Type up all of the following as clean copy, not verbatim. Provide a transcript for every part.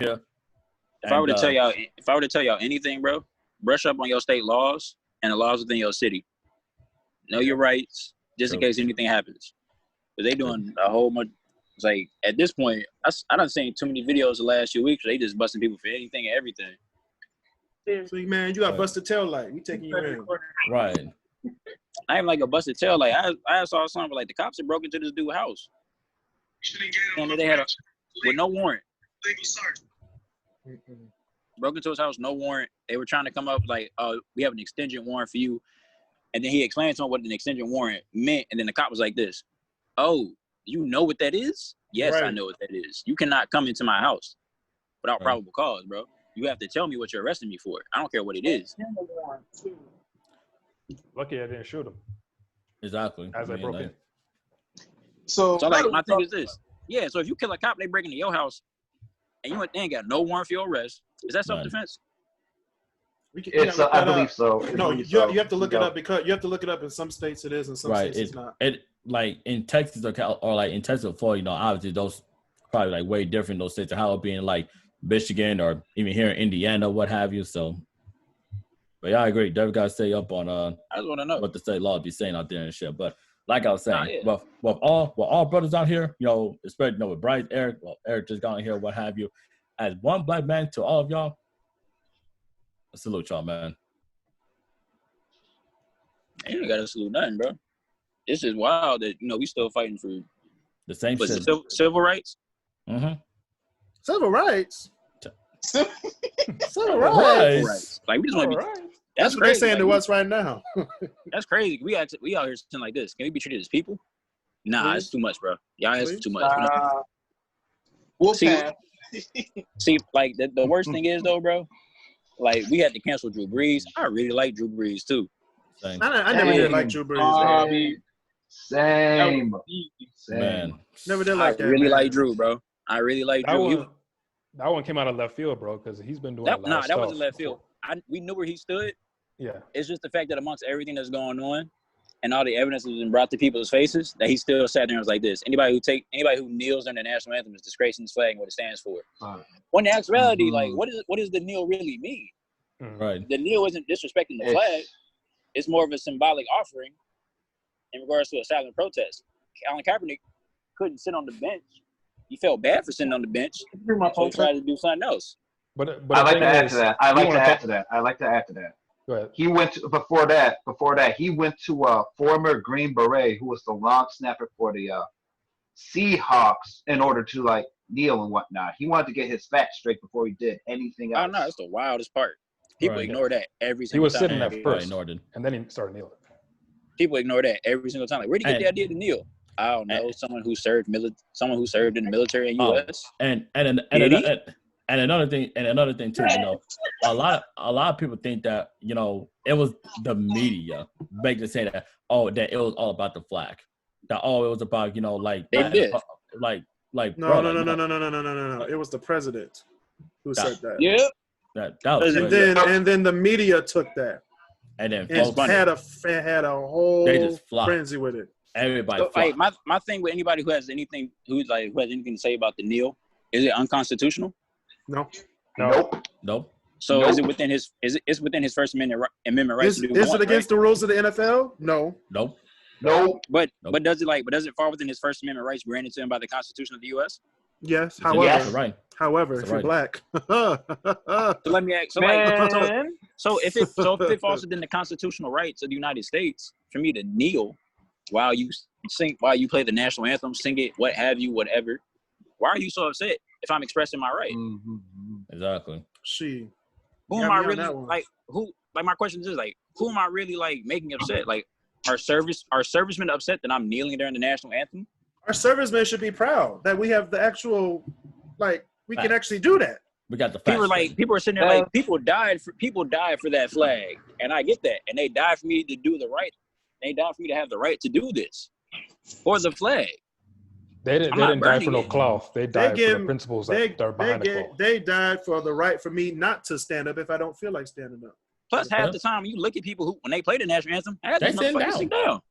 Yeah. If I were to tell y'all anything, bro, brush up on your state laws and the laws within your city. Know your rights, just in case anything happens. But they doing a whole bunch. It's like at this point, I done seen too many videos the last few weeks. Where they just busting people for anything and everything. See, man, you got busted tail light. We taking you in. Right. I ain't like a busted tail. Like I saw something like the cops had broke into this dude's house, and they had with no warrant. Broke into his house, no warrant. They were trying to come up like, we have an extension warrant for you. And then he explained to him what an extension warrant meant. And then the cop was like this, oh, you know what that is? Yes, right. I know what that is. You cannot come into my house without probable cause, bro. You have to tell me what you're arresting me for. I don't care what it is. Lucky I didn't shoot him. Exactly. As I broke in. So like, my thing is this. Yeah, so if you kill a cop, they break into your house, and they ain't got no warrant for your arrest. Is that self-defense? I believe so. No, you have to look it up because you have to look it up. In some states it is, in some states it's not. It like in Texas or like in Texas or Florida, obviously those probably like way different. Those states are how it being like Michigan or even here in Indiana, what have you. So, but yeah, I agree. Definitely got to stay up on I just want to know what the state law be saying out there and shit. But like I was saying, with all brothers out here, especially with Bryce, Eric just got on here, what have you. As one black man to all of y'all, I salute y'all, man. You ain't got to salute nothing, bro. It's just wild that, we still fighting for the same shit. Civil rights? Mm-hmm. Civil rights? Civil rights? Like, we just want to be... That's what they're saying to us right now. That's crazy. We out here sitting like this. Can we be treated as people? Nah, it's too much, bro. Y'all it's too much. See, like, the worst thing is, though, bro, like, we had to cancel Drew Brees. I really like Drew Brees, too. I never did like Drew Brees. Same. Man. Never did like that. I really like Drew, bro. I really like Drew. That one came out of left field, bro, because he's been doing a lot of stuff. That wasn't left field. We knew where he stood. Yeah. It's just the fact that amongst everything that's going on and all the evidence that's been brought to people's faces, that he still sat there and was like this. Anybody who kneels during the national anthem is disgracing his flag and what it stands for. When in actuality, like, what does the kneel really mean? Right. The kneel isn't disrespecting the flag. It's more of a symbolic offering in regards to a silent protest. Colin Kaepernick couldn't sit on the bench. He felt bad for sitting on the bench, so he tried to do something else. But I like to add to that. I like to add to that. Go ahead. He went to, before that, he went to a former Green Beret who was the long snapper for the Seahawks in order to like kneel and whatnot. He wanted to get his facts straight before he did anything else. Oh no, that's the wildest part. People ignore that every single time. He was sitting there first, and then he started kneeling. People ignor that every single time. Like, where did you get the idea to kneel? I don't know. Someone who served in the military in U.S. And another thing too, a lot of people think that it was the media making say that that it was all about the flag, that it was about like they did no. It was the president who said that. Yeah. That was and then the media took that and then had a whole frenzy with it. Everybody. So, like, my thing with anybody who has anything who has anything to say about the kneel, is it unconstitutional? No. Nope. So is it within his First Amendment rights? Is it against the rules of the NFL? No. Nope. But does it fall within his First Amendment rights granted to him by the Constitution of the U.S.? Yes. However, if you're black. So let me ask. So if it falls within the constitutional rights of the United States for me to kneel while you play the national anthem, sing it, what have you, whatever, why are you so upset if I'm expressing my right? Exactly. Who am I really like? Who like? My question is like, who am I really like making upset? Like, are servicemen upset that I'm kneeling during the national anthem? Our servicemen should be proud that we have the actual, like, we can actually do that. We got the facts. People are sitting there like, people died for that flag, and I get that, and they died for me to do the right. They died for me to have the right to do this for the flag. They didn't die for no cloth. They died for the principles that are behind the cloth. They died for the right for me not to stand up if I don't feel like standing up. Plus, half the time you look at people who, when they play the national anthem, they sit down.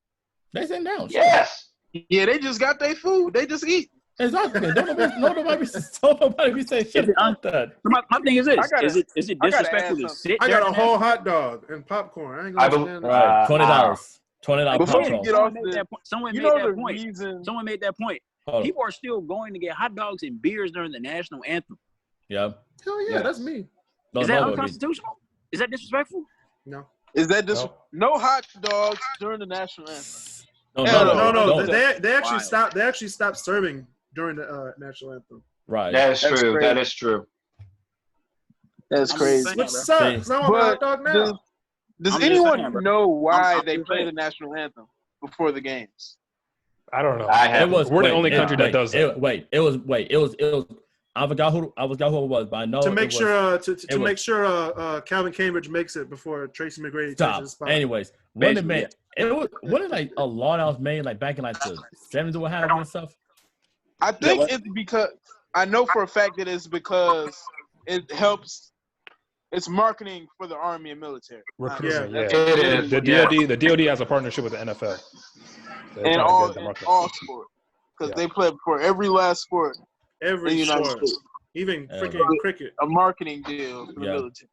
They sit down. Yes. Yeah, they just got their food. They just eat. Exactly. Don't nobody be saying shit about that. My thing is this: is it disrespectful to sit? I got a whole hot dog and popcorn. I ain't gonna right. $20. $20 Before you get off someone made that point. People are still going to get hot dogs and beers during the national anthem. Yeah. Hell yeah, that's me. Is that unconstitutional? Is that disrespectful? No. Is that no hot dogs during the national anthem? No. They actually stopped. They actually stopped serving during the national anthem. Right. That's true. Crazy. That is true. That's crazy. Which sucks. I want a hot dog now. Does anyone know why they play the national anthem before the games? I don't know. We're the only country that does that. It was. I forgot who it was, but I know to make sure Calvin Cambridge makes it before Tracy McGrady takes his spot. Anyways, when it made wasn't like a law that was made like back in like the 70s or what have you and stuff. I think it's because I know for a fact that it's because it helps. It's marketing for the Army and military. Recruiting, It is. The DoD has a partnership with the NFL. And all sports, because they play for every last sport. Every sport, even freaking cricket, a marketing deal for the military.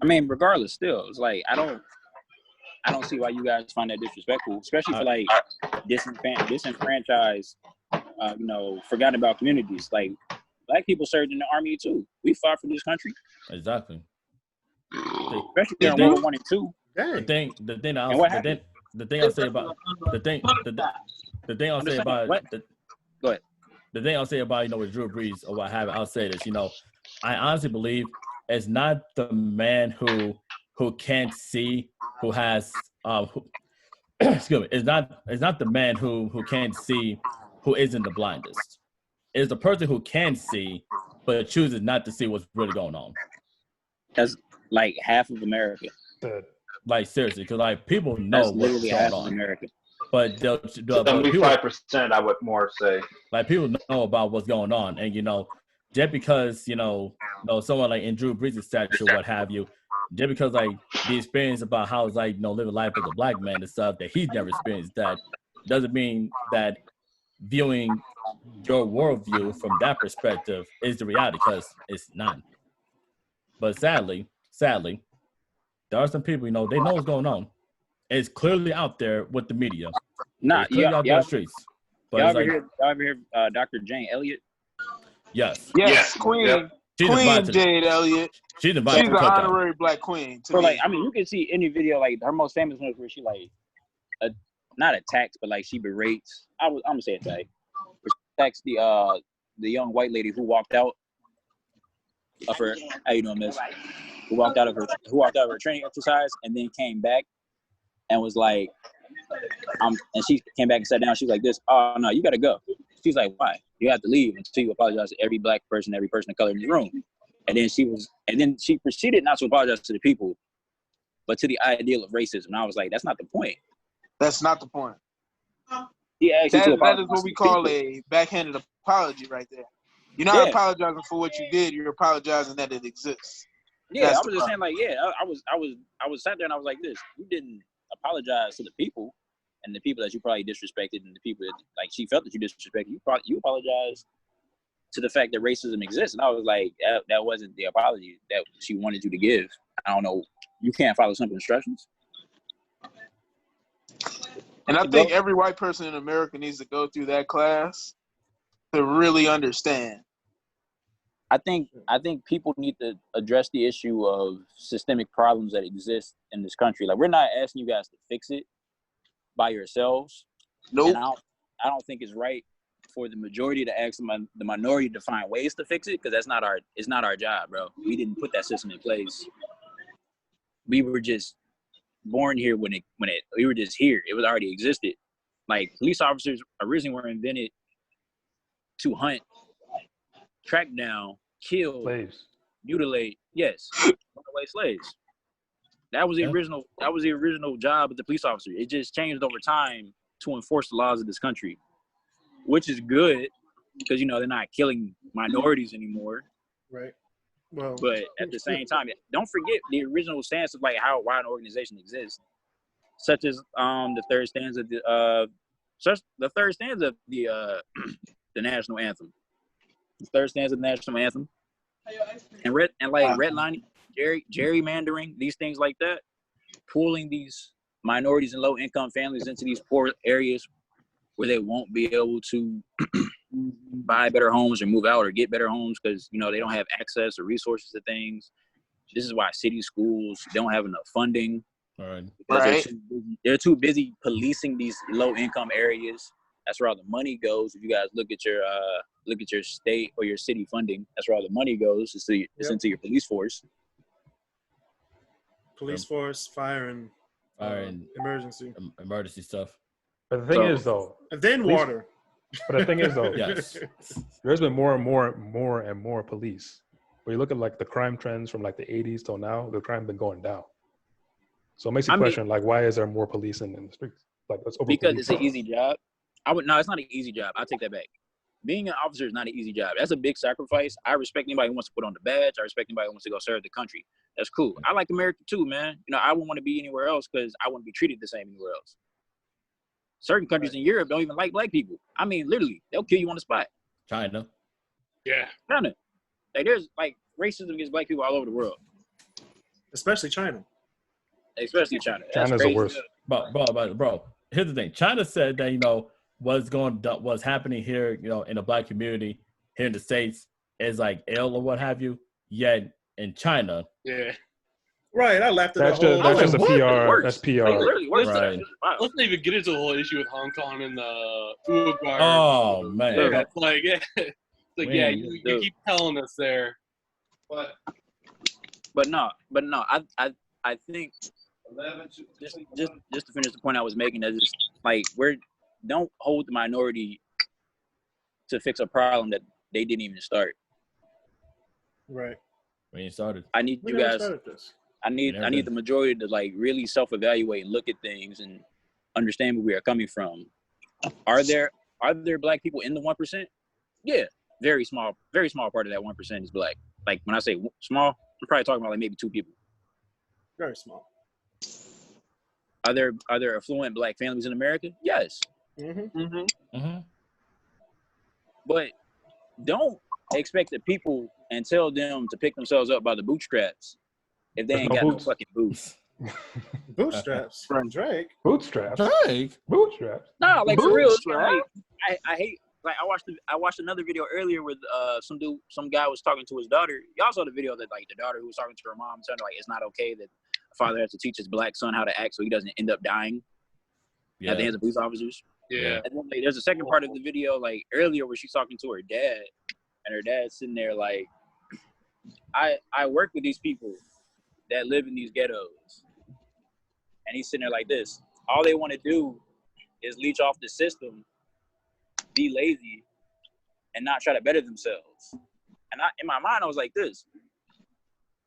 I mean, regardless, still, it's like I don't see why you guys find that disrespectful, especially for like disenfranchised, forgotten about communities. Like black people served in the Army too. We fought for this country. Exactly. Especially during World War I and II. The thing I'll say about Go ahead. The thing I'll say about, with Drew Brees or what have you, I'll say this, I honestly believe it's not the man who can't see, who has excuse me, it's not the man who can't see who isn't the blindest. It's the person who can see but chooses not to see what's really going on. That's like half of America. Like seriously, because like people know what's going on. America. But 75%, I would more say. Like people know about what's going on, and just because someone like in Drew Brees' stature, what have you, just because like the experience about how it's like living life as a black man and stuff that he's never experienced, that doesn't mean that viewing your worldview from that perspective is the reality, because it's not. But sadly, there are some people they know what's going on. It's clearly out there with the media. Out there in the streets. But y'all ever hear Dr. Jane Elliott? Yes. Queen. Yep. Queen Jane Elliott. She's an honorary black queen. So like, I mean, you can see any video, like her most famous one is where she like, not attacks, but like she berates. I'm gonna say attack. She attacks the young white lady who walked out of her. How you doing, miss? Who walked out of her training exercise and then came back and was like, and she came back and sat down. She was like this, oh no, you gotta go. She's like, why? You have to leave until you apologize to every black person, every person of color in the room. And then she proceeded not to apologize to the people, but to the ideal of racism. And I was like, that's not the point. That's not the point. Yeah, that is what we call a backhanded apology right there. You're not apologizing for what you did, you're apologizing that it exists. Yeah, I was just saying, like, I was sat there and I was like this. You didn't apologize to the people and the people that you probably disrespected and the people that like she felt that you disrespected. You apologized to the fact that racism exists. And I was like, that wasn't the apology that she wanted you to give. I don't know. You can't follow simple instructions. And I think every white person in America needs to go through that class to really understand. I think people need to address the issue of systemic problems that exist in this country. Like, we're not asking you guys to fix it by yourselves. Nope. And I don't think it's right for the majority to ask the minority to find ways to fix it, because it's not our job, bro. We didn't put that system in place. We were just born here when we were just here. It was already existed. Like, police officers originally were invented to hunt, track down, kill, slaves, mutilate, runaway slaves. That was the original. That was the original job of the police officer. It just changed over time to enforce the laws of this country, which is good because they're not killing minorities anymore. Right. Well, but at the same time, don't forget the original stance of like why an organization exists, such as the third stanza of the the national anthem. The third stanza of the national anthem. And redlining, gerrymandering, these things like that, pulling these minorities and low-income families into these poor areas where they won't be able to buy better homes or move out or get better homes because, you know, they don't have access or resources to things. This is why city schools don't have enough funding. Right. They're too busy policing these low-income areas. That's where all the money goes. If you guys look at your state or your city funding, that's where all the money goes. It's into your police force. Police force, fire and emergency stuff. But the thing is, though, and then water. But the thing is, though, yes, there's been more and more police. When you look at like the crime trends from like the 80s till now, the crime been going down. So it makes you question, like, why is there more police in the streets? Like, because it's an easy job. No, it's not an easy job. I take that back. Being an officer is not an easy job. That's a big sacrifice. I respect anybody who wants to put on the badge. I respect anybody who wants to go serve the country. That's cool. I like America too, man. You know, I wouldn't want to be anywhere else because I wouldn't be treated the same anywhere else. Certain countries in Europe don't even like black people. I mean, literally, they'll kill you on the spot. China. Yeah. China. Like, there's, like, racism against black people all over the world. Especially China. Especially China. China's the worst. Bro, here's the thing. China said that, you know, what's happening here, you know, in the black community here in the States is like ill or what have you. Yet in China, right, I laughed at that's just a PR. That's PR. Right. Let's not even get into the whole issue with Hong Kong and the food bar. Oh man, that's like, you keep telling us there, but no, I think just to finish the point I was making, that is like don't hold the minority to fix a problem that they didn't even start. Right. When you started, I need you guys. I need the majority to like really self-evaluate and look at things and understand where we are coming from. Are there black people in the 1%? Yeah, very small part of that 1% is black. Like when I say small, I'm probably talking about like maybe 2 people. Very small. Are there affluent black families in America? Yes. But don't expect the people and tell them to pick themselves up by the bootstraps if they ain't got no fucking boots. Bootstraps from Drake. Bootstraps. Bootstraps. No, like for real. Like, I hate. Like I watched another video earlier with some guy was talking to his daughter. Y'all saw the video that like the daughter who was talking to her mom telling her like it's not okay that a father has to teach his black son how to act so he doesn't end up dying at the hands of police officers. Yeah. And then like, there's a second part of the video like earlier where she's talking to her dad, and her dad's sitting there like, I work with these people that live in these ghettos, and he's sitting there like this. All they want to do is leech off the system, be lazy, and not try to better themselves. And in my mind, I was like this.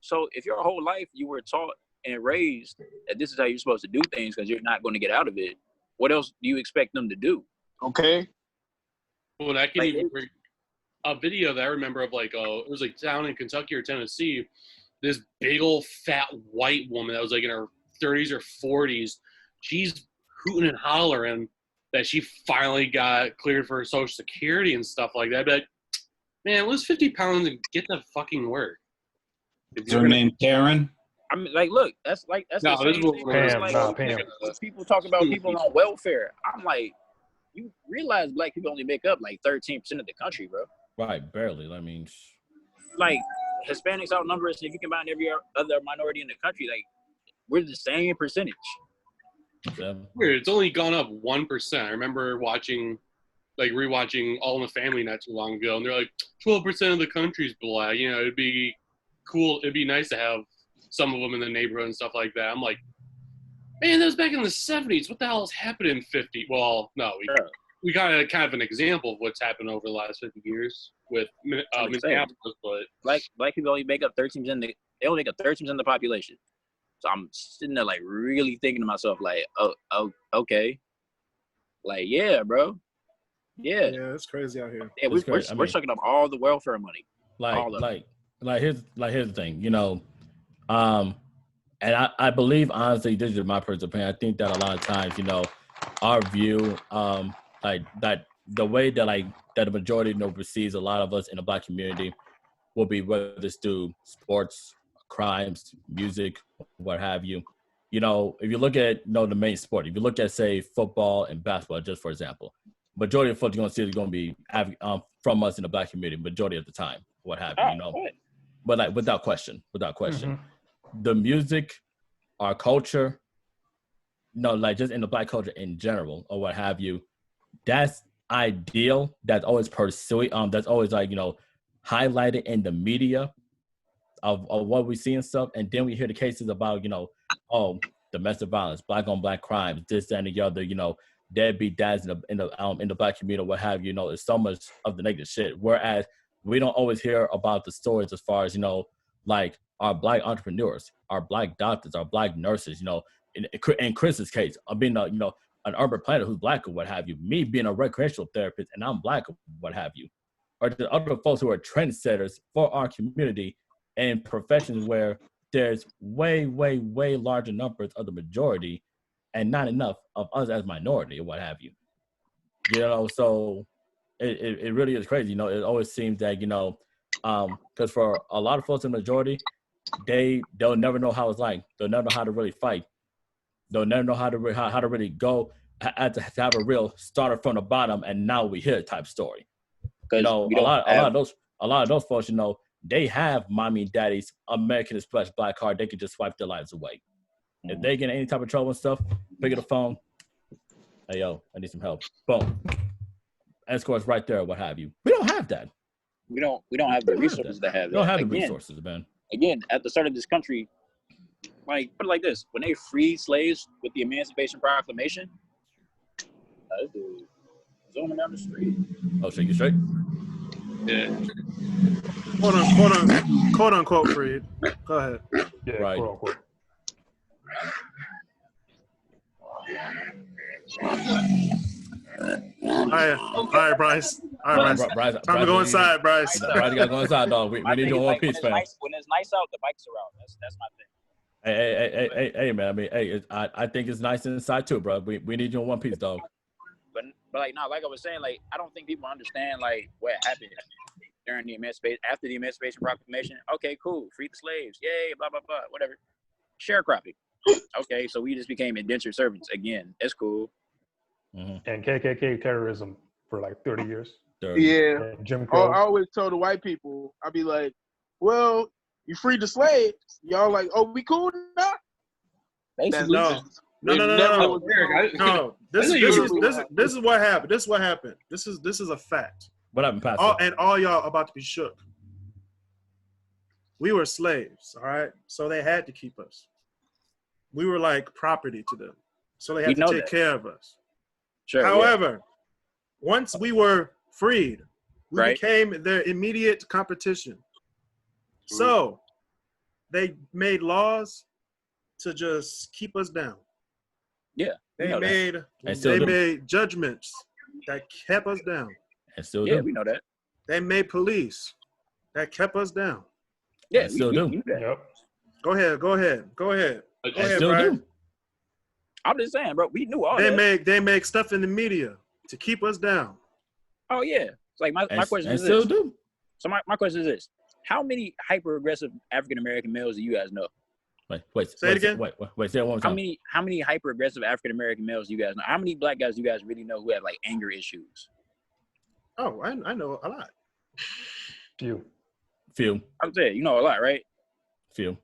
So if your whole life you were taught and raised that this is how you're supposed to do things because you're not going to get out of it, what else do you expect them to do? Okay. Well, I can even bring a video that I remember of like, it was like down in Kentucky or Tennessee, this big old fat white woman that was like in her 30s or 40s. She's hooting and hollering that she finally got cleared for Social Security and stuff like that. But man, lose 50 pounds and get to fucking work. Is her name Karen? I mean, like, look, that's no, the same thing. Pam. People talk about people on welfare. I'm like, you realize black people only make up like 13% of the country, bro. Right, barely. I mean, like Hispanics outnumber us, and if you combine every other minority in the country, like we're the same percentage. Weird. It's only gone up 1%. I remember rewatching All in the Family not too long ago, and they're like 12% of the country's black. You know, it'd be cool. It'd be nice to have some of them in the neighborhood and stuff like that. I'm like, man, that was back in the 70s. What the hell has happened in 50? Well, no, we got kind of an example of what's happened over the last 50 years with Minneapolis, but black people only make up 13%. They only make up 13% of the population. So I'm sitting there like really thinking to myself like, oh, okay, like yeah, bro, yeah, it's crazy out here. Yeah, we're sucking up all the welfare money. Here's the thing, you know, and I believe honestly, this is my personal opinion. I think that a lot of times, you know, our view, like that the way that that the majority receives a lot of us in the Black community will be whether it's through sports, crimes, music, what have you. If you look at the main sport, if you look at say football and basketball, just for example, majority of football you're gonna see is gonna be from us in the Black community, majority of the time, what have you, But without question, the music, our culture, just in the Black culture in general or what have you, that's ideal. That's always pursuing. That's always highlighted in the media of what we see and stuff. And then we hear the cases about domestic violence, Black on Black crimes, this, that, and the other. Deadbeat dads in the Black community, what have you. It's so much of the negative shit. Whereas we don't always hear about the stories as far as like our Black entrepreneurs, our Black doctors, our Black nurses. In Chris's case, being an urban planner who's Black or what have you. Me being a recreational therapist and I'm Black or what have you. Or the other folks who are trendsetters for our community and professions where there's way, way, way larger numbers of the majority and not enough of us as minority or what have you. So it really is crazy. It always seems that, because for a lot of folks in the majority, they'll never know how it's like. They'll never know how to really fight. They'll never know how to really go to have a real starter from the bottom and now we here type story. A lot of those folks, they have mommy and daddy's American Express Black card. They can just swipe their lives away. If they get in any type of trouble and stuff, pick up the phone. Hey, yo, I need some help. Boom. Escorts right there, what have you. We don't have that. We don't have the resources to have that. We don't have the resources, man. Again, at the start of this country, put it like this: when they freed slaves with the Emancipation Proclamation, this dude zooming down the street. Oh, shake you straight. Yeah. Quote unquote freed. Go ahead. Yeah, right. Quote unquote. All right, Bryce. All right, Bryce. Time to go inside, Bryce. Bryce, you gotta go inside, dog. We need you in one piece, fam. When it's nice out, the bikes are out. That's my thing. Hey, man. I mean, I think it's nice inside too, bro. We need you in one piece, dog. But like I was saying, like I don't think people understand like what happened during after the Emancipation Proclamation. Okay, cool, free the slaves, yay, blah blah blah, whatever. Sharecropping. Okay, so we just became indentured servants again. That's cool. Mm-hmm. And KKK terrorism for like 30 years. 30. Yeah. And Jim Crow. I always told the white people, I'd be like, well, you freed the slaves. Y'all like, oh, we cool now? No. This is what happened. This is a fact. What happened, Pastor? And all y'all about to be shook. We were slaves, all right? So they had to keep us. We were like property to them. So they had to take care of us. Sure, however, once we were freed, we became their immediate competition. So they made laws to just keep us down. Yeah. They made judgments that kept us down. And still do. We know that. They made police that kept us down. Yeah, still do. Yep. Go ahead. Still do. I'm just saying, bro. We knew all that. They make stuff in the media to keep us down. Oh yeah. It's like my question is still this. Do. So my question is this: how many hyper aggressive African American males do you guys know? Say it again. Wait. Say it one more time. How many hyper aggressive African American males do you guys know? How many Black guys do you guys really know who have like anger issues? Oh, I know a lot. Few. I'm saying you know a lot, right? Few.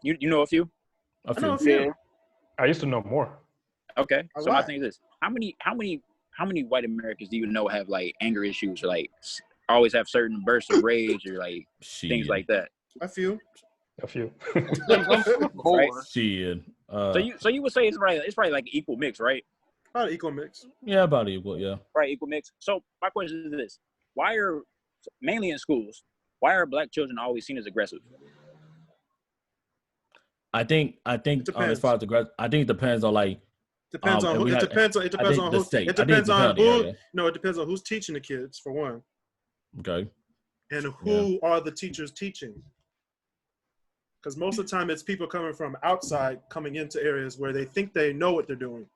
You know a few? I know a few. I used to know more. Okay. So my thing is this: how many white Americans do you know have like anger issues or like always have certain bursts of rage or like things like that? A few. Right? Shit. So you would say it's probably like equal mix, right? About equal mix. Yeah, about equal. Yeah. Right, equal mix. So my question is this: why are mainly in schools? Why are Black children always seen as aggressive? I think as far as aggressive, I think it depends on like. Depends on who. It depends on who. It depends on who. No, it depends on who's teaching the kids for one. Okay. And who are the teachers teaching? Because most of the time it's people coming from outside coming into areas where they think they know what they're doing.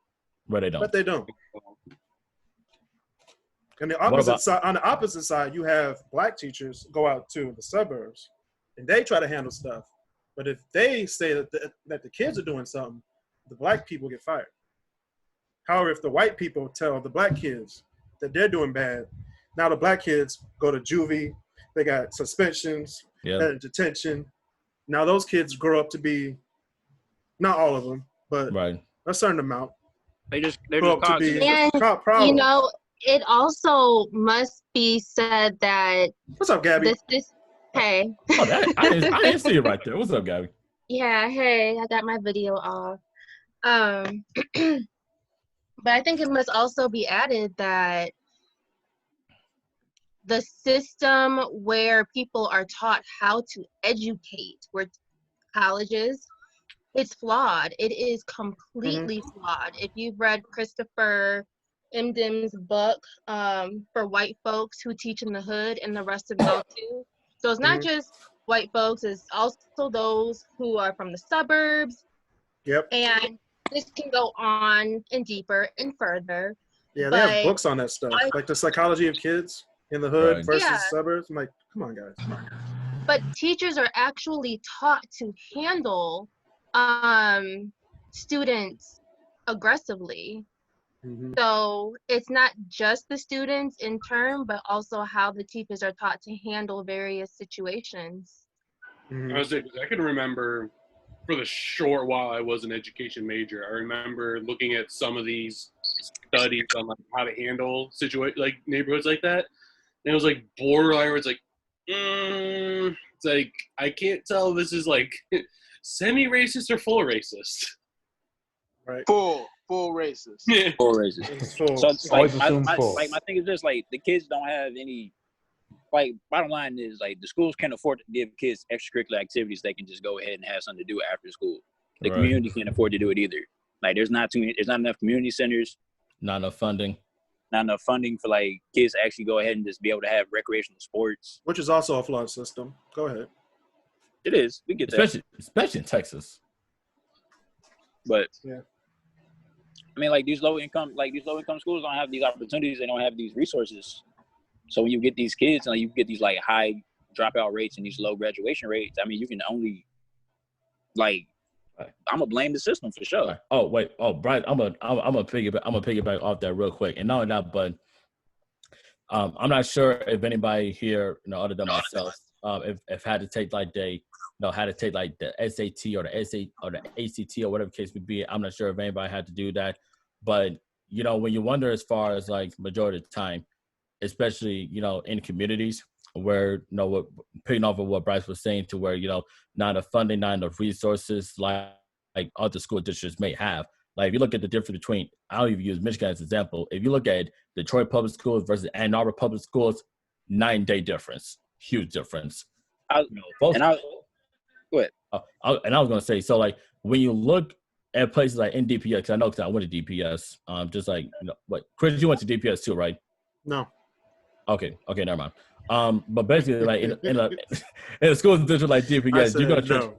But they don't. But they don't. And the opposite side, on the opposite side, you have black teachers go out to the suburbs, and they try to handle stuff. But if they say that the kids are doing something, the black people get fired. However, if the white people tell the black kids that they're doing bad, now the black kids go to juvie, they got suspensions, detention. Now those kids grow up to be, not all of them, but a certain amount. They're just problems. You know, it also must be said that. What's up, Gabby? Hey. Oh, I didn't see you right there. What's up, Gabby? Yeah, hey, I got my video off. But I think it must also be added that the system where people are taught how to educate, where colleges, it's flawed. It is completely flawed. If you've read Christopher Emdin's book, For White Folks Who Teach in the Hood and the Rest of Y'all Too. So it's not just white folks, it's also those who are from the suburbs. Yep. And this can go on and deeper and further. Yeah, they have books on that stuff. Like the psychology of kids in the hood versus suburbs. I'm like, come on, guys. But teachers are actually taught to handle students aggressively. So it's not just the students in turn, but also how the teachers are taught to handle various situations. I can remember for the short while I was an education major, I remember looking at some of these studies on like how to handle like neighborhoods like that. And it was like borderline where it's like, it's like, I can't tell if this is like semi-racist or full racist. Right. Full racist. Yeah. Full racist. So it's like, my thing is just like the kids don't have any, like, bottom line is like the schools can't afford to give kids extracurricular activities they can just go ahead and have something to do after school. The community can't afford to do it either. Like there's not enough community centers. Not enough funding. Not enough funding for like kids to actually go ahead and just be able to have recreational sports. Which is also a flawed system. Go ahead. It is. We get that. Especially in Texas. But yeah. I mean, like these low income schools don't have these opportunities. They don't have these resources. So when you get these kids and you get these like high dropout rates and these low graduation rates, I mean, you can only like, I'm gonna blame the system for sure. Right. Oh wait, Brian, I'm gonna piggyback off that real quick. And not only that, but I'm not sure if anybody here, other than myself, if had to take like the SAT or the ACT or whatever case may be. I'm not sure if anybody had to do that, but when you wonder as far as like majority of the time, especially in communities where what picking off of what Bryce was saying, to where not enough funding, not enough resources like other school districts may have. Like if you look at the difference between, I'll even use Michigan as an example. If you look at Detroit public schools versus Ann Arbor public schools, 9-day difference, huge difference. Go ahead. And I was gonna say, so like when you look at places like in DPS, because I went to DPS, just like what Chris, you went to DPS too, right? No. Okay, never mind. But basically, like in a school district like DPS, you're gonna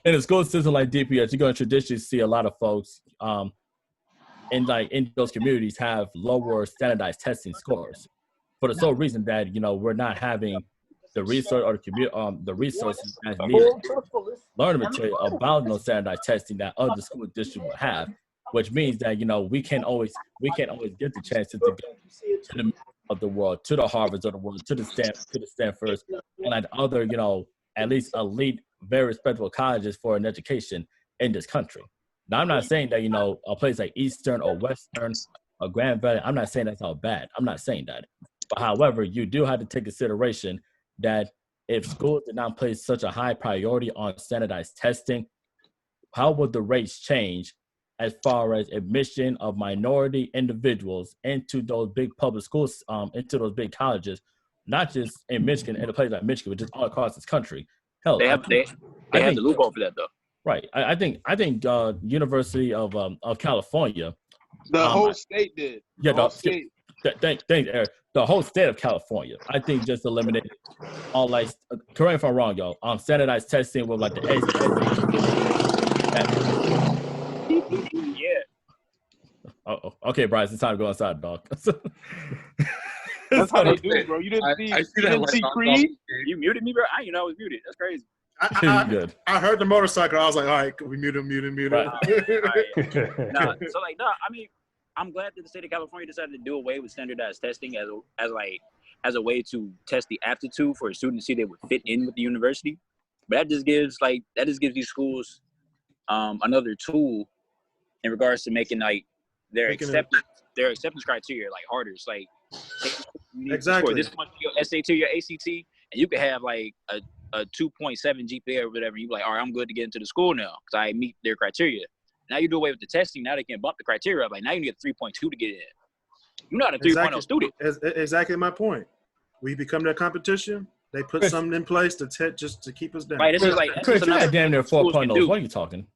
in a school system like DPS, you're gonna traditionally see a lot of folks in those communities have lower standardized testing scores for the sole reason that we're not having the resource or the resources as needed learning material about standardized testing that other school districts will have, which means that we can't always get the chance to go to the of the world, to the Harvards of the world, to the Stanfords, and like other at least elite, very respectable colleges for an education in this country. Now, I'm not saying that a place like Eastern or Western or Grand Valley, I'm not saying that's all bad. I'm not saying that. But however, you do have to take consideration that if schools did not place such a high priority on standardized testing, how would the rates change as far as admission of minority individuals into those big public schools, into those big colleges, not just in Michigan, in a place like Michigan, but just all across this country? Hell, they have the loophole for that though. Right. I think University of California. The whole state did. Yeah, the whole state. Thanks, Eric. The whole state of California, I think, just eliminated all like. Correct me if I'm wrong, y'all. Standardized testing with like the Oh, okay, Bryce, it's time to go outside, dog. That's how they do, bro. You didn't see Creed? You muted me, bro? I didn't know I was muted. That's crazy. Good. I heard the motorcycle. I was like, all right, we mute him. Right. Nah, so like, I mean, I'm glad that the state of California decided to do away with standardized testing as a way to test the aptitude for a student to see they would fit in with the university. But that just gives these schools another tool in regards to making like their acceptance criteria like harder. It's like you need to score this much for your SAT or your ACT, and you could have like a 2.7 GPA or whatever. You like, all right, I'm good to get into the school now because I meet their criteria. Now you do away with the testing. Now they can bump the criteria up. Like now you need a 3.2 to get in. You're not a 3.0 student. Exactly my point. We become their competition. They put something in place just to keep us down. Right, this is like Chris, you had damn near 4.0. What are you talking?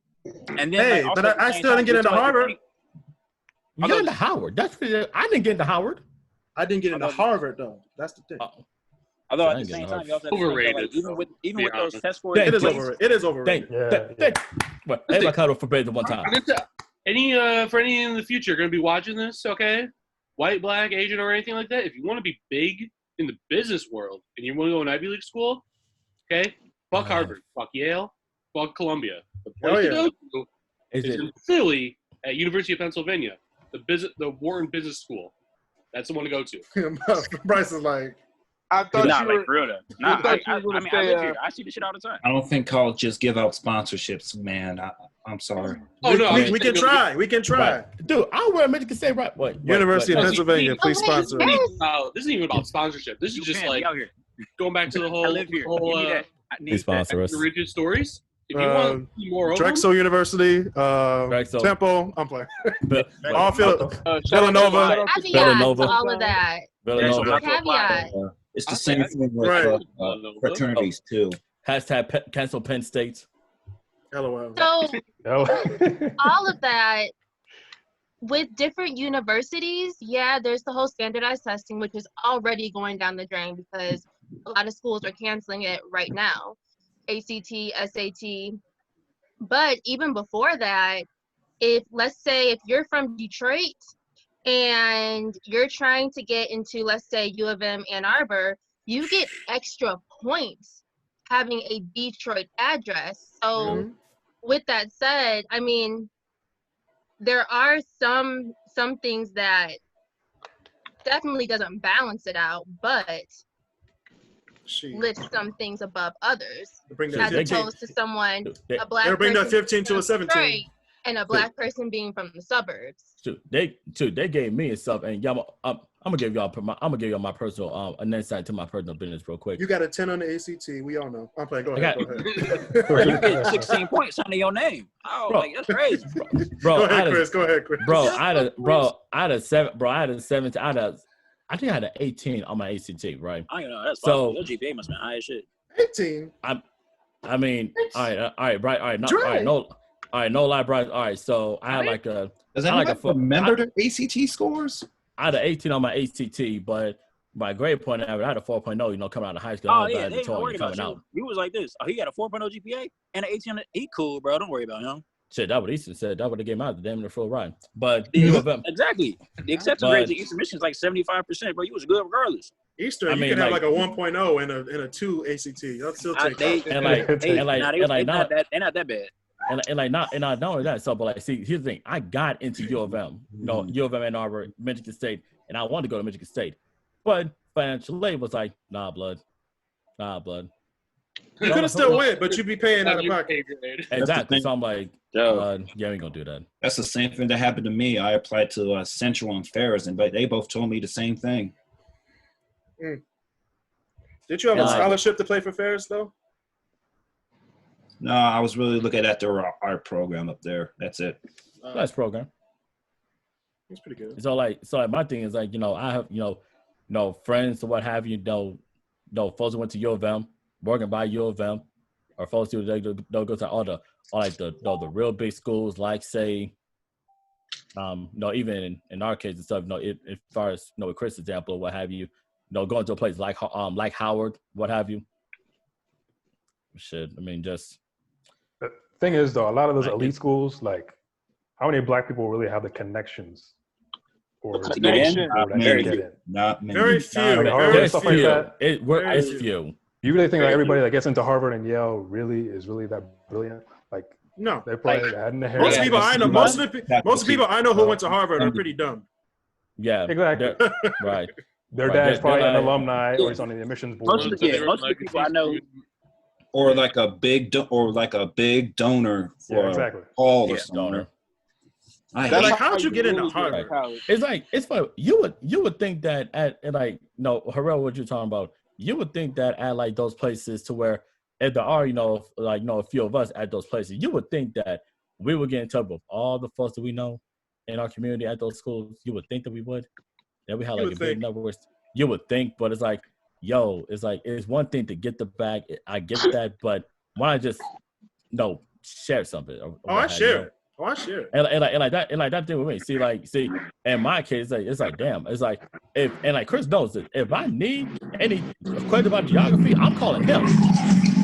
And then, hey, like, but I still didn't get into Harvard. You got into Howard. I didn't get into Howard. I didn't get into Harvard though. That's the thing. Although at the same time, you also have to think that, like, even with those test scores, it is overrated. What? Everybody cut off for bed at one time. For any in the future going to be watching this, okay? White, black, Asian, or anything like that. If you want to be big in the business world and you want to go to an Ivy League school, okay? Fuck Harvard, fuck Yale, fuck Columbia. The place to go to is in Philly at University of Pennsylvania, the Wharton Business School. That's the one to go to. Bryce is like, I thought you were. Like, real though. Nah, I live here. I see this shit all the time. I don't think colleges give out sponsorships, man. I'm sorry. Oh no, we can try. We can try. Right. Dude, I wear Michigan State, right? What? University of Pennsylvania, please sponsor. This isn't even about sponsorship. This is just like going back to the whole. I live here. Please sponsor us. Religious stories. If you want to see more Drexel University, Temple. I'm playing. Villanova. Villanova. All of that. Villanova. Caveat. It's the same thing with fraternities too. Hashtag cancel Penn State. LOL. So all of that with different universities, there's the whole standardized testing, which is already going down the drain because a lot of schools are canceling it right now. ACT, SAT. But even before that, let's say if you're from Detroit and you're trying to get into, let's say, U of M Ann Arbor, you get extra points having a Detroit address. So with that said, I mean, there are some things that definitely doesn't balance it out, but lift some things above others. As opposed to someone, a black person bring that 15 to a 17. And a black person being from the suburbs. They gave me and stuff, and y'all, I'm gonna give y'all my personal an insight to my personal business real quick. You got a 10 on the ACT. We all know. I'm playing. Go ahead. You get 16 points under your name. Oh, bro, like that's crazy. Bro, go ahead, Chris. Bro, I had a 7. Bro, I had a 17. I think I had an 18 on my ACT, right? I don't know. That's possible. Your GPA must have been high as shit. 18. I mean, all right, no lie, Bryce. All right, so I had like a. Does anyone remember the ACT scores? I had an 18 on my ACT, but my grade point average, I had a 4.0. Coming out of high school. Oh yeah, they ain't worried about you. You was like this. Oh, he got a 4.0 GPA and an 18. He cool, bro. Don't worry about him. Shit, that what Easton said. That would have gave me out the damn near full ride. But exactly, the acceptance rate to Eastern Michigan is like 75%, bro. You was good regardlous. Eastern, you can have like a 1.0 and a 2 ACT. I'll still take that. They're not that bad. And not only that, so but like, see, here's the thing. I got into U of M, U of M Ann Arbor, Michigan State, and I wanted to go to Michigan State, but financial aid was like, nah, blood. You could have still went, but you'd be paying out of pocket. Exactly. So I'm like, we ain't gonna do that. That's the same thing that happened to me. I applied to Central and Ferris, and they both told me the same thing. Did you have a scholarship to play for Ferris though? No, I was really looking at their art program up there. That's it. Nice program. It's pretty good. So like my thing is like, I have, friends or what have you, folks who went to U of M, working by U of M, or folks who they'll go to all the real big schools, like say, even in our case and stuff, as far as with Chris' example, what have you, going to a place like Howard, what have you. Shit, I mean, just. The thing is, though, a lot of those elite schools, like, how many black people really have the connections or Connection. or that Very get few. in. Not many. Very few. Like Harvard Very and stuff few. like that. It's few. You really think that everybody that gets into Harvard and Yale is really that brilliant? Like No. they probably had in the hair. Most Yeah, people I know, most people I know who went to Harvard are pretty dumb. Yeah, Exactly. right. Their Right, dad's they're probably an like- alumni or he's on the admissions board. Most of the people I know. Or like a big donor for Yeah, exactly. a hall Yeah, or something. donor. I They're hate like, how'd you get into really Harvard? college. It's funny. You would think that at like no Harrell, what you're talking about? You would think that at like those places to where if there are a few of us at those places, you would think that we would get in touch with all the folks that we know in our community at those schools. You would think that we would. That we had like a big number. You would think, but it's like, it's one thing to get the bag. I get that, but why not just share something? I share it. And like that thing with me. See, in my case, it's like damn. It's like if Chris knows it. If I need any question about geography, I'm calling him.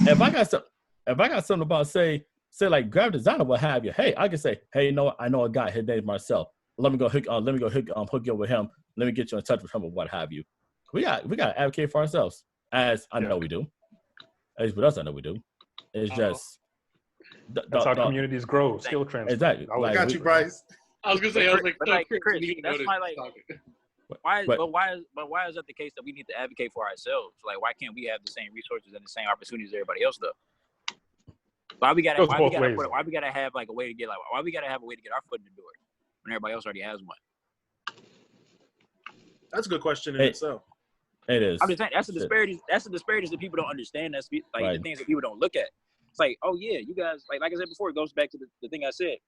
If I got something about say like graphic design or what have you, hey, I can say, hey, I know a guy. His name's Marcel. Let me go hook you up with him. Let me get you in touch with him or what have you. We got to advocate for ourselves, as I know we do. As with us, I know we do. It's just that's how communities grow. Skill transfer. Exactly. I got you, Bryce. I was gonna say, Chris, that's my like. Why is that the case that we need to advocate for ourselves? Like, why can't we have the same resources and the same opportunities as everybody else though? Why we gotta have like a way to get our foot in the door when everybody else already has one? That's a good question in itself. It is. I'm just saying that's the disparities. That's the disparities that people don't understand. That's like the things that people don't look at. It's like, oh yeah, you guys like I said before. It goes back to the thing I said.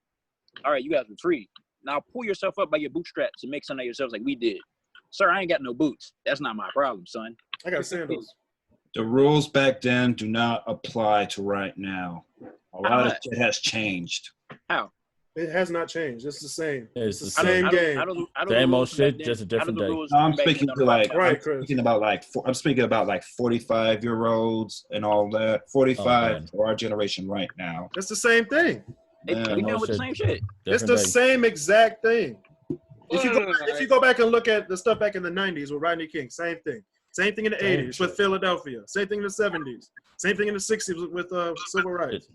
All right, you guys were free. Now pull yourself up by your bootstraps and make something of yourselves like we did. Sir, I ain't got no boots. That's not my problem, son. I got sandals. The rules back then do not apply to right now. A lot of shit has changed. How? It has not changed. It's the same. It's the same game. Same old shit, just a different day. No, I'm speaking to I'm speaking about like 45-year-olds and all that. 45 for our generation right now. It's the same thing. We dealing with the same shit. It's the same exact thing. If you go back and look at the stuff back in the 90s with Rodney King, same thing. Same thing in the 80s with Philadelphia. Same thing in the 70s. Same thing in the 60s with civil rights.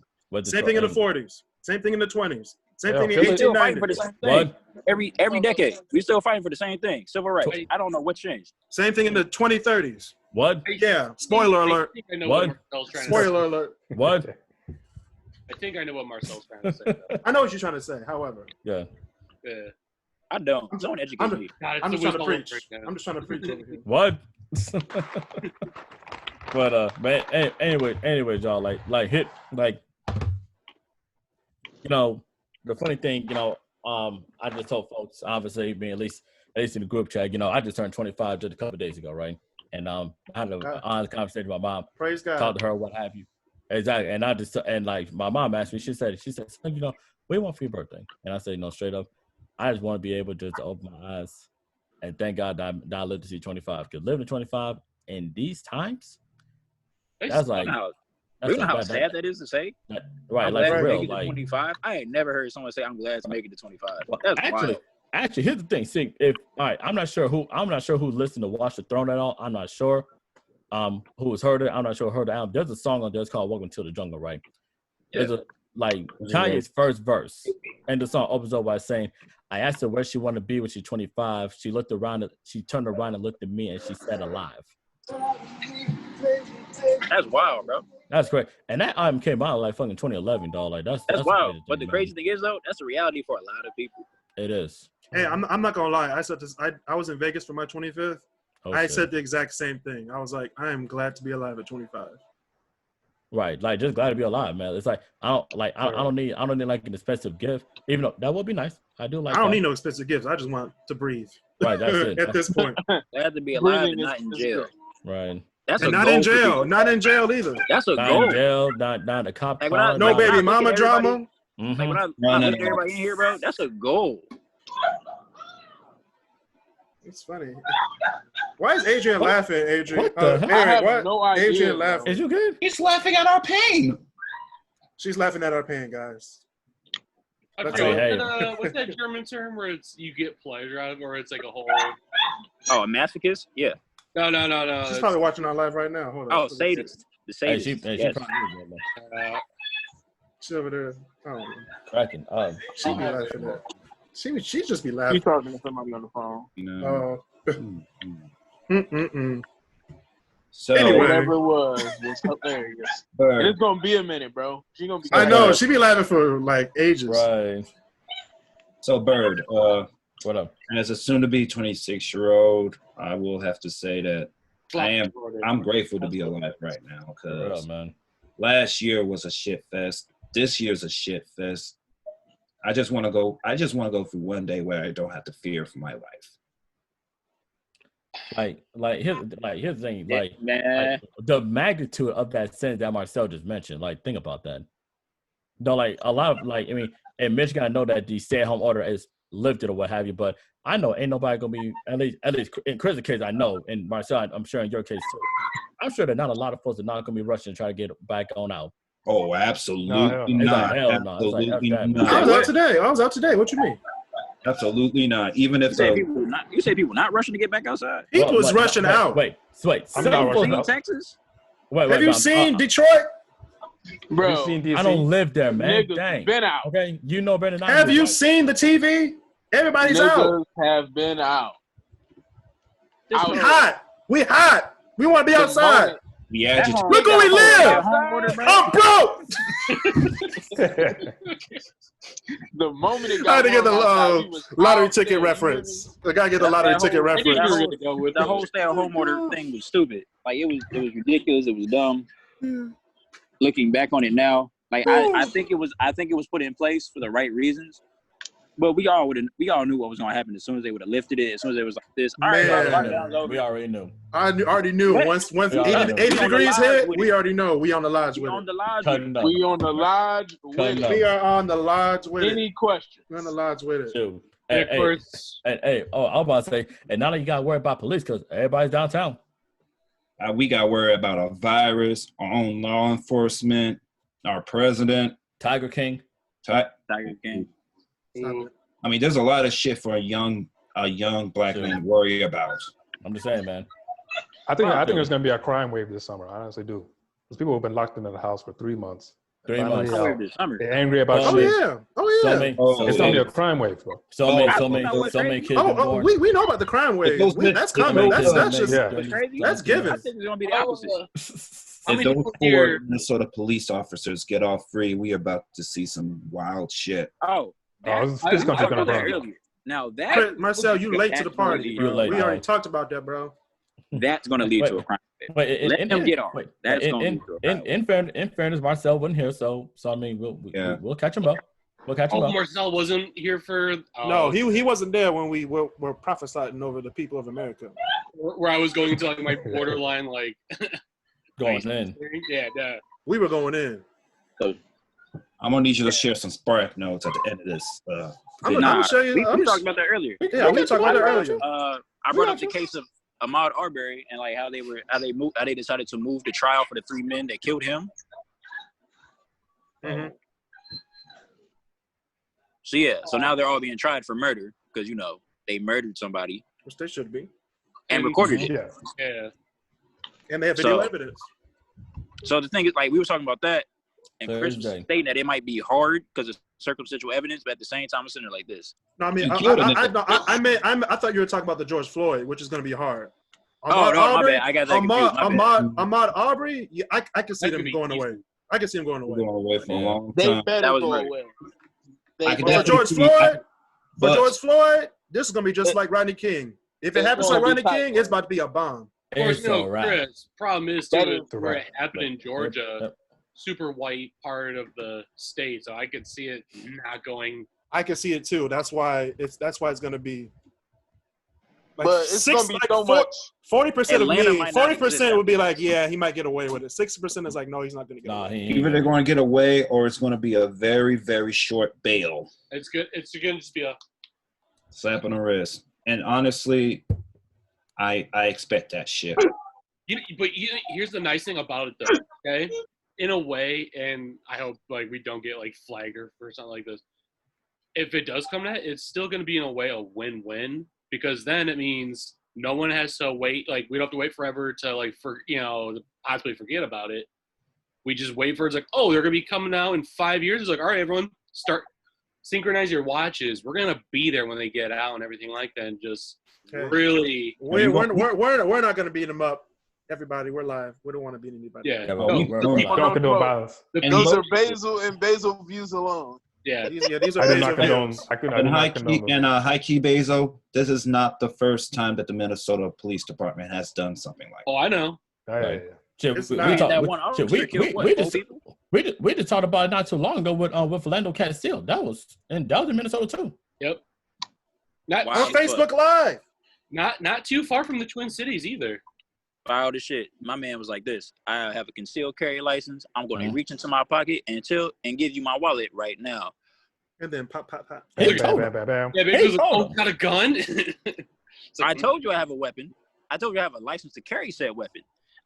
Same thing in the 40s. Same thing in the 20s. Same thing in the 1890s. For the same thing. Every decade, we still fighting for the same thing. Civil rights. I don't know what changed. Same thing in the 2030s. What? Yeah. Spoiler alert. What? Spoiler alert. What? I think I know what Marcel's trying to say. I know what you're trying to say. However. Yeah. I don't. Someone educate me. I'm just trying to preach. I'm just trying to preach over here. What? But anyway, y'all, like hit like, the funny thing, I just told folks, obviously, being at least in the group chat, I just turned 25 just a couple of days ago, right? And I had an honest conversation with my mom. Praise God. Talked to her, what have you. Exactly. And like my mom asked me, she said, son, what do you want for your birthday? And I said, straight up, I just want to be able just to open my eyes and thank God that I lived to see 25. Because living to 25 in these times, that's like, you know how sad that is to say? Right, I'm like glad for real. to make it to 25. I ain't never heard someone say I'm glad to make it to 25. That's actually, here's the thing. See, I'm not sure who's listening to Watch the Throne at all. I'm not sure who's heard it. I'm not sure who heard the album. There's a song on there. It's called Welcome to the Jungle, right? There's Kanye's first verse, and the song opens up by saying, I asked her where she wanted to be when she's 25. She turned around and looked at me, and she said, alive. That's wild, bro. That's great. And that album came out like fucking 2011, dog. Like that's wild. But the crazy thing is, though, that's a reality for a lot of people. It is. Hey, I'm not gonna lie. I said this. I was in Vegas for my 25th. I said the exact same thing. I was like, I am glad to be alive at 25. Right, like just glad to be alive, man. It's like I don't need like an expensive gift, even though that would be nice. I do like. I don't need no expensive gifts. I just want to breathe. Right, that's it. At this point, I have to be alive and not in jail. Right. That's not in jail. Not in jail either. That's a not goal. In jail, not a cop. Like no baby mama drama. Like when I look at everybody in here, bro, that's a goal. It's funny. Why is Adrian laughing, Adrian? What the hell? I have no idea. Adrian laughing. Is you good? He's laughing at our pain. She's laughing at our pain, guys. That's what's that German term where it's you get pleasure out of, or it's like a whole? Oh, a masochist? Yeah. No. She's probably watching our live right now. Hold on. Oh, sadist. The sadist. She yes. probably is, man. She's over there. Oh, cracking. She be laughing at. She just be laughing. She's talking to somebody on the phone. So Anyway. Whatever it was hilarious. And it's gonna be a minute, bro. She gonna be. I know. She be laughing for like ages. Right. So Bird, what up? As a soon-to-be 26-year-old, I will have to say that I'm grateful to be alive right now because last year was a shit fest. This year's a shit fest. I just want to go through one day where I don't have to fear for my life. Here's the thing, like the magnitude of that sentence that Marcel just mentioned. Like, think about that. No, like a lot of in Michigan, I know that the stay-at-home order is lifted or what have you, but I know ain't nobody gonna be at least in Chris' case. I know, and Marcel, I'm sure in your case too. I'm sure that not a lot of folks are not gonna be rushing to try to get back on out. Oh, absolutely not. Absolutely not. I was out today. What you mean? Absolutely not. Even if you say people not rushing to get back outside. People was rushing out. Wait. I'm not rushing out. Texas. Have you seen Detroit? Bro, I don't live there, man. Dang. Been out. Okay, you know better than I do. Have you seen the TV? Everybody's out. Have been out. We hot. We want to be outside. Yeah, look where we live. I'm broke. The moment it got I had to get the lottery ticket reference. I gotta get the lottery ticket reference. The whole stay-at-home order thing was stupid. Like it was ridiculous. It was dumb. Looking back on it now, like I think it was put in place for the right reasons. But we all knew what was gonna happen as soon as they would have lifted it. As soon as it was like this, all right, we already knew. I already knew. Once 80 degrees hit, we already know. We on the lodge with it. We on the lodge with it. We are on the lodge with it. Any questions? We're on the lodge with it. Dude. I was about to say, and now that you got to worry about police because everybody's downtown. We got to worry about a virus, our own law enforcement, our president, Tiger King. Tiger King. I mean, there's a lot of shit for a young black man to worry about. I'm just saying, man. I think there's going to be a crime wave this summer. I honestly do. Because people have been locked into the house for 3 months. 3 months. They're angry about shit. Oh yeah. It's going to be a crime wave, bro. So many kids. We know about the crime wave. That's coming. That's given. I think it's going to be the opposite. If those 4 Minnesota police officers get off free, we are about to see some wild shit. This country's gonna burn. Now that Marcel, you late to the party. Bro. We already talked about that, bro. That's going to lead to a crime. Let them get off. That's going to lead to a crime. In fairness, Marcel wasn't here, so I mean, we'll catch him up. Marcel wasn't here for. No, he wasn't there when we were prophesying over the people of America. Where I was going to like my borderline going in. Yeah. We were going in. So, I'm gonna need you to share some spark notes at the end of this. I'm gonna show you. We talked about that earlier. Yeah, we talked about that earlier. I brought up the case of Ahmaud Arbery and like how they decided to move the trial for the 3 men that killed him. Mm-hmm. So now they're all being tried for murder because they murdered somebody, which they should be, and recorded it. Yeah. And they have video evidence. So the thing is, like we were talking about that. And Chris was stating that it might be hard because of circumstantial evidence, but at the same time, I'm sitting there like this. No, I mean, I thought you were talking about the George Floyd, which is going to be hard. My bad. I got that confused. Ahmaud Arbery, I can see them going away. I can see them going away. Going away for a long time. They better go away. For George Floyd, this is going to be just like Rodney King. If it happens like Rodney King, it's about to be a bomb. Of course, Chris. Problem is, where it happened in Georgia. Super white part of the state, so I could see it not going. I can see it too. That's why it's going to be. But it's going to be so much. 40% of me, 40% would be like, yeah, he might get away with it. 60% is like, no, he's not going to get away. Either they're going to get away, or it's going to be a very, very short bail. It's good. It's going to just be a slap on the wrist. And honestly, I expect that shit. Here's the nice thing about it, though. Okay. In a way, and I hope we don't get flagged or something like this. if it does come to that, it's still going to be in a way a win-win, because then it means no one has to wait. Like, we don't have to wait forever to possibly forget about it. We just wait for it's like, oh, they're going to be coming out in 5 years. It's like, all right, everyone, synchronize your watches. We're going to be there when they get out and everything like that. And just really. We're not going to beat them up. Everybody, we're live. We don't want to beat anybody. Yeah. Don't condone violence. Those are Basil views alone. Yeah. These are I did not condone. High key Basil, this is not the first time that the Minnesota Police Department has done something like that. Oh, I know. We just talked about it not too long ago with Philando Castile. That was in Minnesota too. Yep. On Facebook Live. Not too far from the Twin Cities either. All this shit. My man was like this. I have a concealed carry license. I'm going to reach into my pocket and give you my wallet right now. And then pop. Yeah, because got a gun. I told you I have a weapon. I told you I have a license to carry said weapon.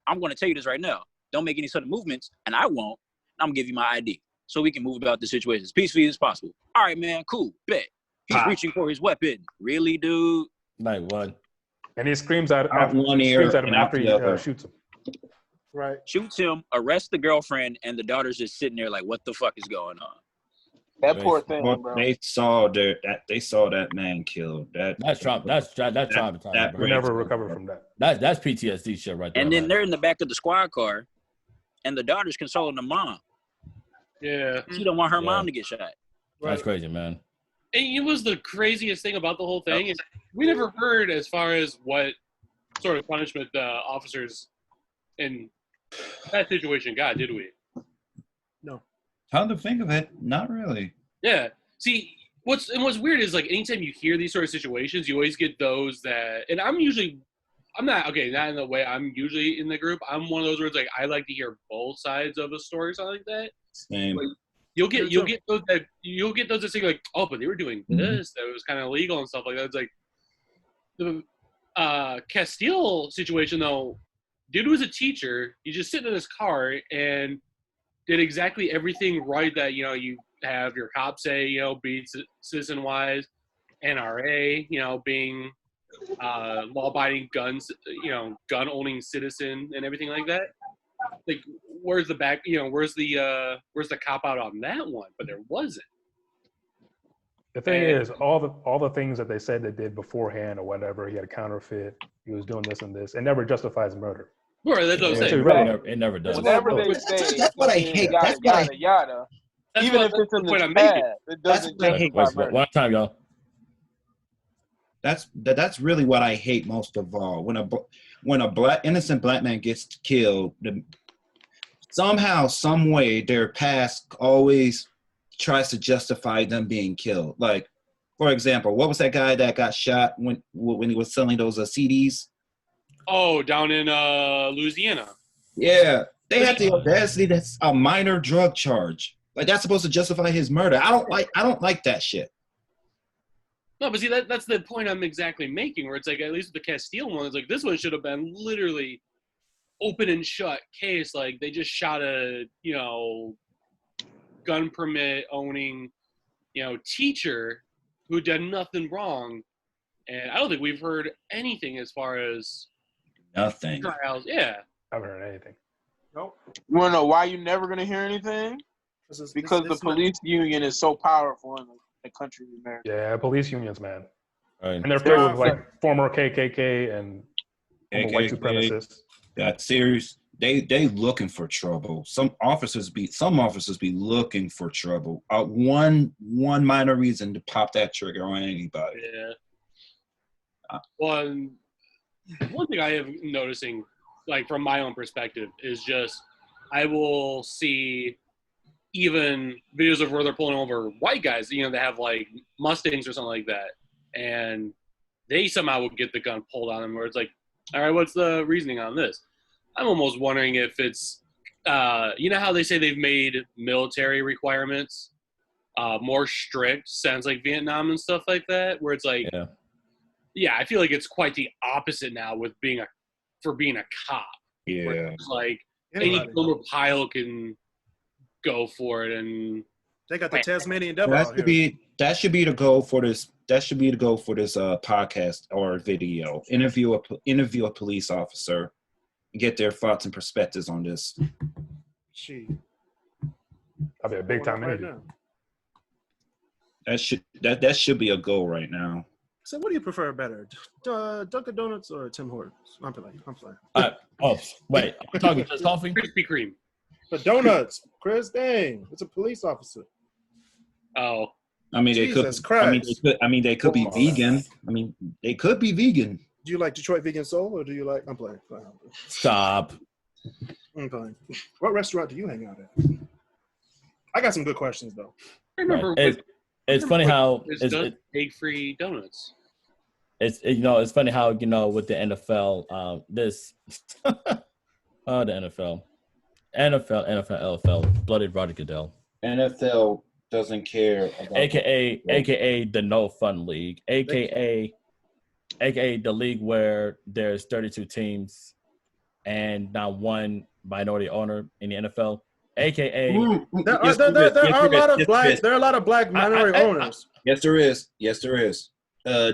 I'm going to tell you this right now. Don't make any sudden movements, and I won't. I'm going to give you my ID so we can move about the situation as peacefully as possible. All right, man. Cool. Bet. He's reaching for his weapon. Really, dude? Like what? And he screams at one ear at him after he shoots him. Right. Shoots him, arrests the girlfriend, and the daughter's just sitting there like, what the fuck is going on? That poor thing, bro. They saw that man killed. That's traumatizing. We never recover from that. That's PTSD shit right there. And then they're in the back of the squad car, and the daughter's consoling the mom. Yeah. She don't want her mom to get shot. That's crazy, man. And it was the craziest thing about the whole thing is we never heard as far as what sort of punishment the officers in that situation got, did we? No. Come to think of it, not really. Yeah. See, what's weird is like anytime you hear these sort of situations, you always get those that, and not in the way I'm usually in the group. I'm one of those where it's like I like to hear both sides of a story, something like that. Same. Like, You'll get those that say like, oh, but they were doing this that was kind of illegal and stuff like that. It's like the Castile situation though. Dude was a teacher. He just sitting in his car and did exactly everything right that you have your cops say be citizen wise, NRA being law-abiding gun owning citizen and everything like that. Like, where's the where's the cop out on that one? But there wasn't. The thing is, all the things that they said they did beforehand or whatever, he had a counterfeit, he was doing this and this, it never justifies murder. Right, that's what I'm saying. It never does. Whenever they say that's what I hate. Yada. Even if it's in the past, it doesn't justify murder. One time, y'all. That's really what I hate most of all. When a innocent black man gets killed, somehow, some way, their past always tries to justify them being killed. Like, for example, what was that guy that got shot when he was selling those CDs? Oh, down in Louisiana. Yeah, they had the audacity. That's a minor drug charge. Like, that's supposed to justify his murder. I don't like that shit. No, but see, that's the point I'm exactly making, where it's like, at least with the Castile one, it's like, this one should have been literally open and shut case. Like, they just shot a, gun permit owning, teacher who did nothing wrong. And I don't think we've heard anything as far as nothing. Trials. Yeah. I haven't heard anything. Nope. You want to know why you're never going to hear anything? Because the police union is so powerful in the country of America. Yeah, police unions, man. Right. And they're filled with like former KKK and white supremacists. Got serious. They looking for trouble. Some officers be looking for trouble. One minor reason to pop that trigger on anybody. Yeah. One thing I have noticing, like from my own perspective, is just I will see even videos of where they're pulling over white guys, they have like Mustangs or something like that, and they somehow would get the gun pulled on them, where it's like, all right, what's the reasoning on this? I'm almost wondering if it's, how they say they've made military requirements more strict since like Vietnam and stuff like that, where it's like, yeah, I feel like it's quite the opposite now with being a cop. Yeah. It's like any former pilot can go for it, and They got the Tasmanian devil That out should here. be the goal for this. That should be the goal for this podcast or video. Interview a police officer, get their thoughts and perspectives on this. That'd be a big time interview. That should be a goal right now. So, what do you prefer better, Dunkin' Donuts or Tim Hortons? I'm playing. Wait, are we talking just coffee? Krispy Kreme. The donuts, Chris. Dang, it's a police officer. Oh. I mean, Jesus they Christ. could. They could be vegan. I mean, they could be vegan. Do you like Detroit vegan soul, or do you like? I'm playing. Stop. I'm playing. What restaurant do you hang out at? I got some good questions though. I remember. It's funny how it's egg-free donuts. It's funny how with the NFL, the NFL, blooded Roger Goodell. NFL doesn't care about AKA the no fun league, AKA the league where there's 32 teams and not one minority owner in the NFL. AKA there are a lot of black minority owners. Yes, there is.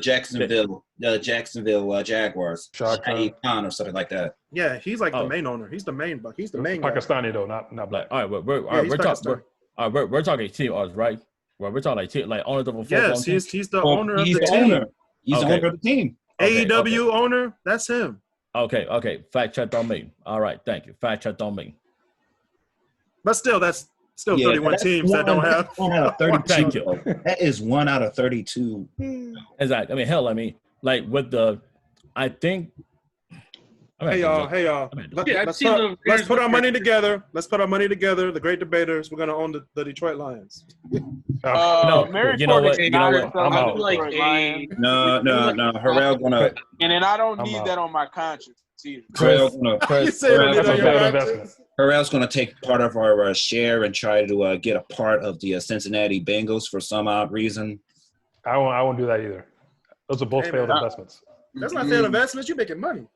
Jacksonville Jaguars, Shahid Khan or something like that. Yeah, he's like the main owner. He's the main buck. He's the main Pakistani though, not black. All right, we're talking team owners, right? Well, we're talking like owners of a football team. Yes, he's the owner of the team. He's the owner of the team. AEW owner, that's him. Okay. Fact checked on me. All right, thank you. Fact checked on me. But still, that's 31 teams that don't have. 1 out of 32. Thank you. That is 1 out of 32. Exactly. I mean, hell, like with the, I think. Hey y'all. Let's put our money together. The great debaters. We're gonna own the Detroit Lions. No, you know what? I'm out. No. Harrell gonna. And then I don't need that on my conscience either. Harrell's gonna take part of our share and try to get a part of the Cincinnati Bengals for some odd reason. I won't do that either. Those are both failed investments. That's not failed investments. You're making money.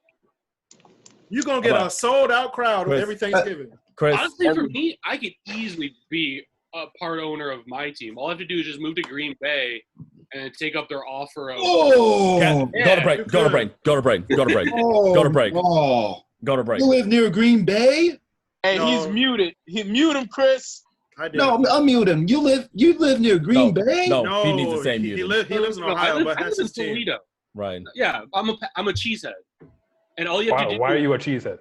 You're going to get a sold-out crowd every Thanksgiving. Honestly, for me, I could easily be a part owner of my team. All I have to do is just move to Green Bay and take up their offer of – Go to break. You live near Green Bay? Hey, he's muted. Mute him, Chris. No, I'll mute him. You live near Green Bay? No, he needs to say muted. He lives in Ohio, but that's his team. Toledo. Right. Yeah, I'm a cheesehead. And all you have to do. Why are you a cheesehead?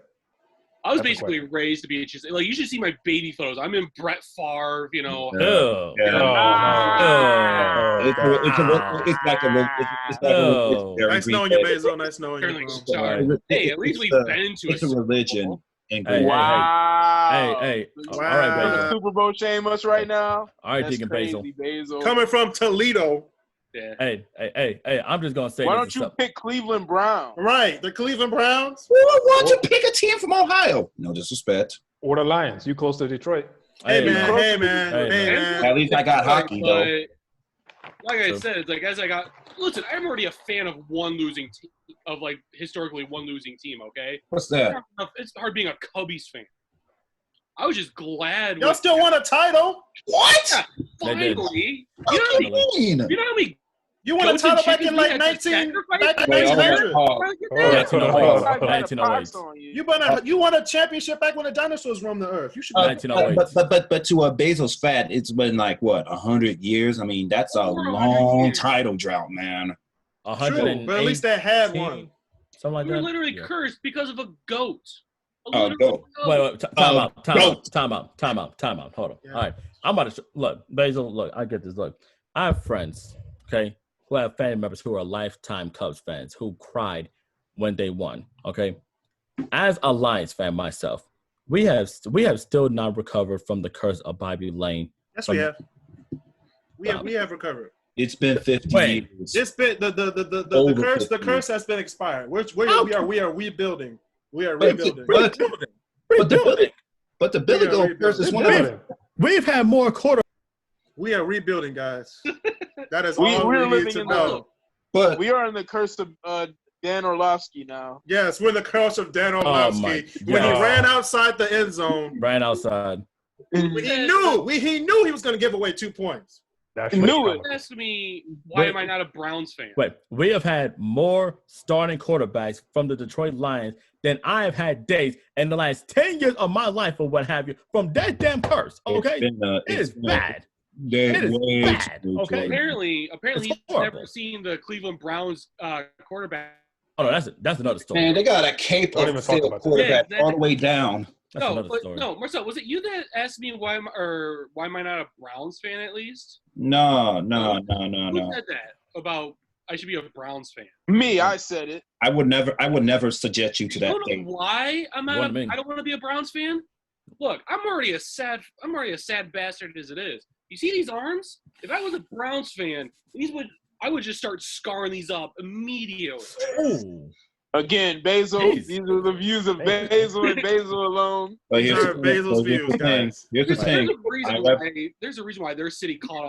I was basically raised to be a cheesehead. Like, you should see my baby photos. I'm in Brett Favre, It's like a nice knowing you, Basil. Nice knowing you. Hey, at least we've been into it's a religion. Wow. Hey. Wow. All right, Basil. Super Bowl shame us right now. All right, Deacon Basil. Coming from Toledo. Yeah. Hey, I'm just gonna say. Why don't you pick Cleveland Browns? Right, the Cleveland Browns. Why don't you pick a team from Ohio? No disrespect. Or the Lions. You close to Detroit. Hey man. At least I got hockey though. Like I said, it's like listen, I'm already a fan of one losing team, of like historically one losing team. Okay. What's that? It's hard being a Cubbies fan. I was just glad. Y'all still won a title? What? Yeah, finally. What do you mean? You know how many? You won a title back in like 1900. You won a championship back when the dinosaurs roamed the earth. You should. But to a Basil's fat, it's been like what 100 years. I mean, that's a long title drought, man. 100, but at least they had one. Something like that. We're literally cursed because of a goat. Goat. Wait, time out. Hold on. Yeah. All right, I'm about to look, Basil. Look, I get this. Look, I have friends, okay, who have family members who are lifetime Cubs fans who cried when they won. Okay, as a Lions fan myself, we have still not recovered from the curse of Bobby Lane. Yes, we have. We have recovered. It's been 50 years. It's been the curse has been expired. We are rebuilding. We are rebuilding. But the Billy Goat curse is one of them. We've had more quarter. We are rebuilding, guys. That is all we need to know. But we are in the curse of Dan Orlovsky now. Yes, we're in the curse of Dan Orlovsky when he ran outside the end zone. Ran outside. He knew he was going to give away 2 points. He knew it. Ask me, why am I not a Browns fan? Wait, we have had more starting quarterbacks from the Detroit Lions than I have had days in the last 10 years of my life or what have you from that damn curse. Okay, it is bad. It is bad. Okay. Apparently, he's never seen the Cleveland Browns quarterback. Oh no, that's another story. Man, they got a cape of quarterback all the way down. No, Marcel, was it you that asked me why am I not a Browns fan at least? No. Who said that about I should be a Browns fan? Me, I said it. I would never subject you to that thing. Why I'm not? I don't want to be a Browns fan. Look, I'm already a sad bastard as it is. You see these arms? If I was a Browns fan, I would just start scarring these up immediately. Ooh. Again, Basil. Jeez. These are the views of Basil and Basil alone. Basil's views, guys. Here's the thing. There's a reason why their city caught